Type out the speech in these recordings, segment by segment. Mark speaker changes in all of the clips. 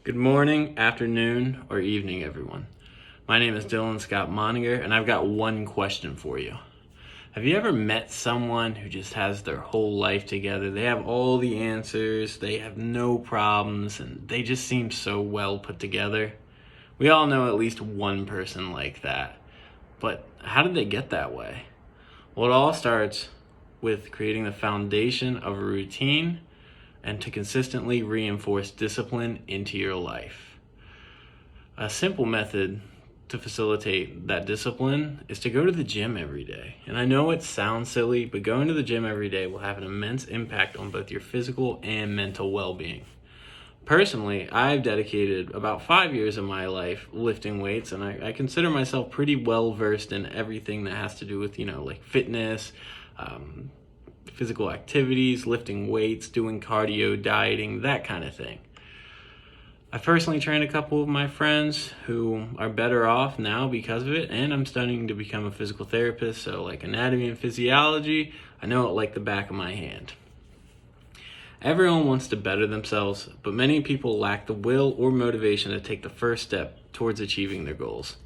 Speaker 1: Good morning, afternoon, or evening, everyone. My name is Dylan Scott Moninger, and I've got one question for you. Have you ever met someone who just has their whole life together? They have all the answers, they have no problems, and they just seem so well put together? We all know at least one person like that. But how did they get that way? Well, it all starts with creating the foundation of a routine and to consistently reinforce discipline into your life. A simple method to facilitate that discipline is to go to the gym every day. And I know it sounds silly, but going to the gym every day will have an immense impact on both your physical and mental well-being. Personally, I've dedicated about 5 years of my life lifting weights, and I consider myself pretty well versed in everything that has to do with, like fitness, physical activities, lifting weights, doing cardio, dieting, that kind of thing. I personally trained a couple of my friends who are better off now because of it, and I'm studying to become a physical therapist, so like anatomy and physiology, I know it like the back of my hand. Everyone wants to better themselves, but many people lack the will or motivation to take the first step towards achieving their goals.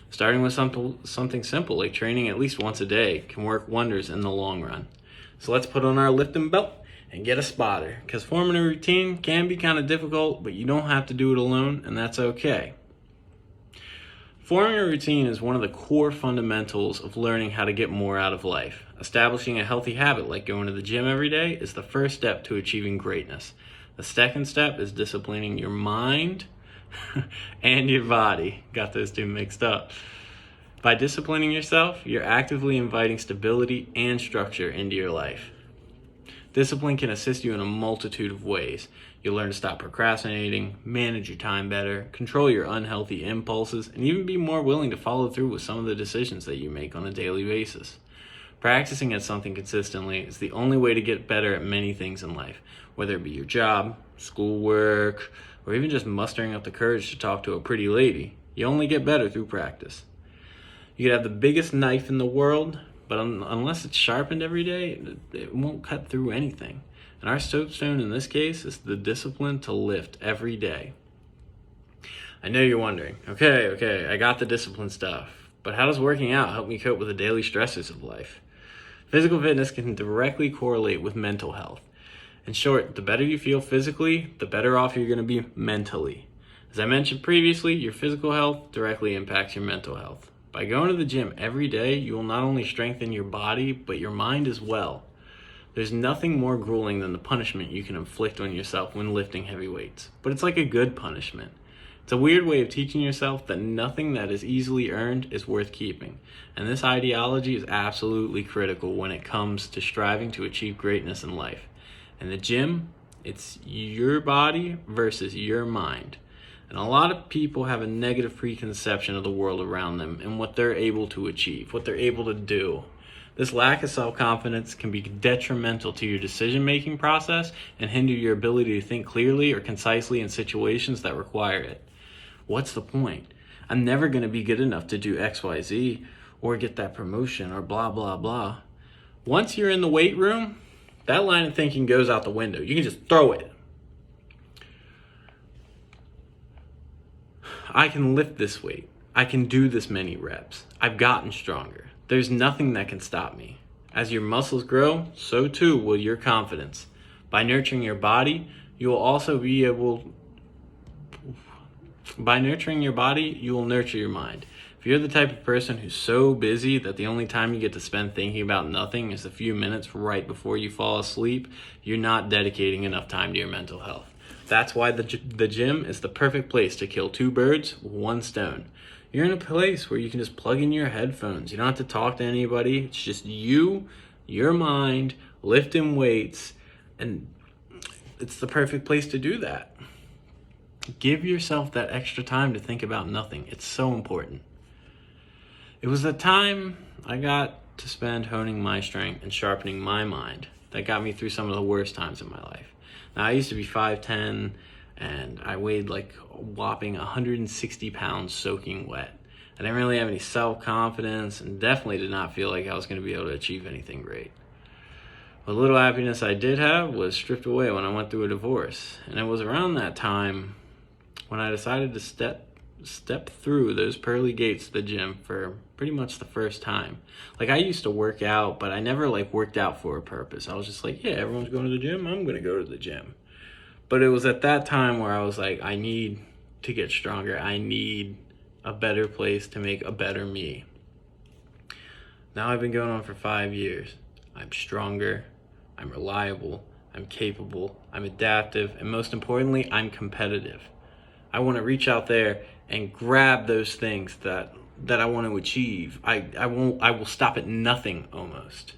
Speaker 1: Starting with something simple like training at least once a day can work wonders in the long run. So let's put on our lifting belt and get a spotter, because forming a routine can be kind of difficult, but you don't have to do it alone, and that's okay. Forming a routine is one of the core fundamentals of learning how to get more out of life. Establishing a healthy habit like going to the gym every day is the first step to achieving greatness. The second step is disciplining your mind and your body. Got those two mixed up. By disciplining yourself, you're actively inviting stability and structure into your life. Discipline can assist you in a multitude of ways. You'll learn to stop procrastinating, manage your time better, control your unhealthy impulses, and even be more willing to follow through with some of the decisions that you make on a daily basis. Practicing at something consistently is the only way to get better at many things in life, whether it be your job, schoolwork, or even just mustering up the courage to talk to a pretty lady. You only get better through practice. You could have the biggest knife in the world, but unless it's sharpened every day, it won't cut through anything. And our soapstone in this case is the discipline to lift every day. I know you're wondering, okay, I got the discipline stuff, but how does working out help me cope with the daily stressors of life? Physical fitness can directly correlate with mental health. In short, the better you feel physically, the better off you're going to be mentally. As I mentioned previously, your physical health directly impacts your mental health. By going to the gym every day, you will not only strengthen your body, but your mind as well. There's nothing more grueling than the punishment you can inflict on yourself when lifting heavy weights, but it's like a good punishment. It's a weird way of teaching yourself that nothing that is easily earned is worth keeping, and this ideology is absolutely critical when it comes to striving to achieve greatness in life. In the gym, it's your body versus your mind. And a lot of people have a negative preconception of the world around them and what they're able to achieve, what they're able to do. This lack of self-confidence can be detrimental to your decision-making process and hinder your ability to think clearly or concisely in situations that require it. What's the point? I'm never going to be good enough to do XYZ or get that promotion or blah, blah, blah. Once you're in the weight room, that line of thinking goes out the window. You can just throw it. I can lift this weight. I can do this many reps. I've gotten stronger. There's nothing that can stop me. As your muscles grow, so too will your confidence. By nurturing your body, you will nurture your mind. If you're the type of person who's so busy that the only time you get to spend thinking about nothing is a few minutes right before you fall asleep, you're not dedicating enough time to your mental health. That's why the gym is the perfect place to kill two birds with one stone. You're in a place where you can just plug in your headphones. You don't have to talk to anybody. It's just you, your mind, lifting weights, and it's the perfect place to do that. Give yourself that extra time to think about nothing. It's so important. It was the time I got to spend honing my strength and sharpening my mind that got me through some of the worst times in my life. Now, I used to be 5'10", and I weighed like a whopping 160 pounds soaking wet. I didn't really have any self-confidence and definitely did not feel like I was going to be able to achieve anything great. What little happiness I did have was stripped away when I went through a divorce. And it was around that time when I decided to step through those pearly gates of the gym for pretty much the first time. Like, I used to work out, but I never like worked out for a purpose. I was just like, yeah, everyone's going to the gym, I'm going to go to the gym. But it was at that time where I was like, I need to get stronger. I need a better place to make a better me. Now I've been going on for 5 years. I'm stronger, I'm reliable, I'm capable, I'm adaptive, and most importantly, I'm competitive. I want to reach out there and grab those things that I want to achieve. I will stop at nothing almost.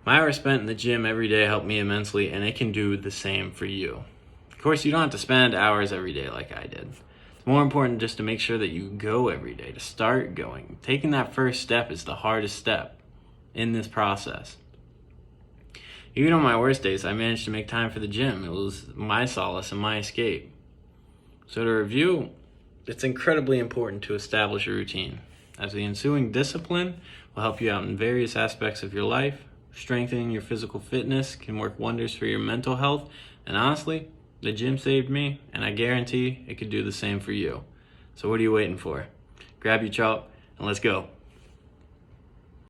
Speaker 1: My hours spent in the gym every day help me immensely, and it can do the same for you. Of course, you don't have to spend hours every day like I did. It's more important just to make sure that you go every day, to start going. Taking that first step is the hardest step in this process. Even on my worst days, I managed to make time for the gym. It was my solace and my escape. So to review, it's incredibly important to establish a routine, as the ensuing discipline will help you out in various aspects of your life. Strengthening your physical fitness can work wonders for your mental health, and honestly, the gym saved me, and I guarantee it could do the same for you. So what are you waiting for? Grab your chalk and let's go.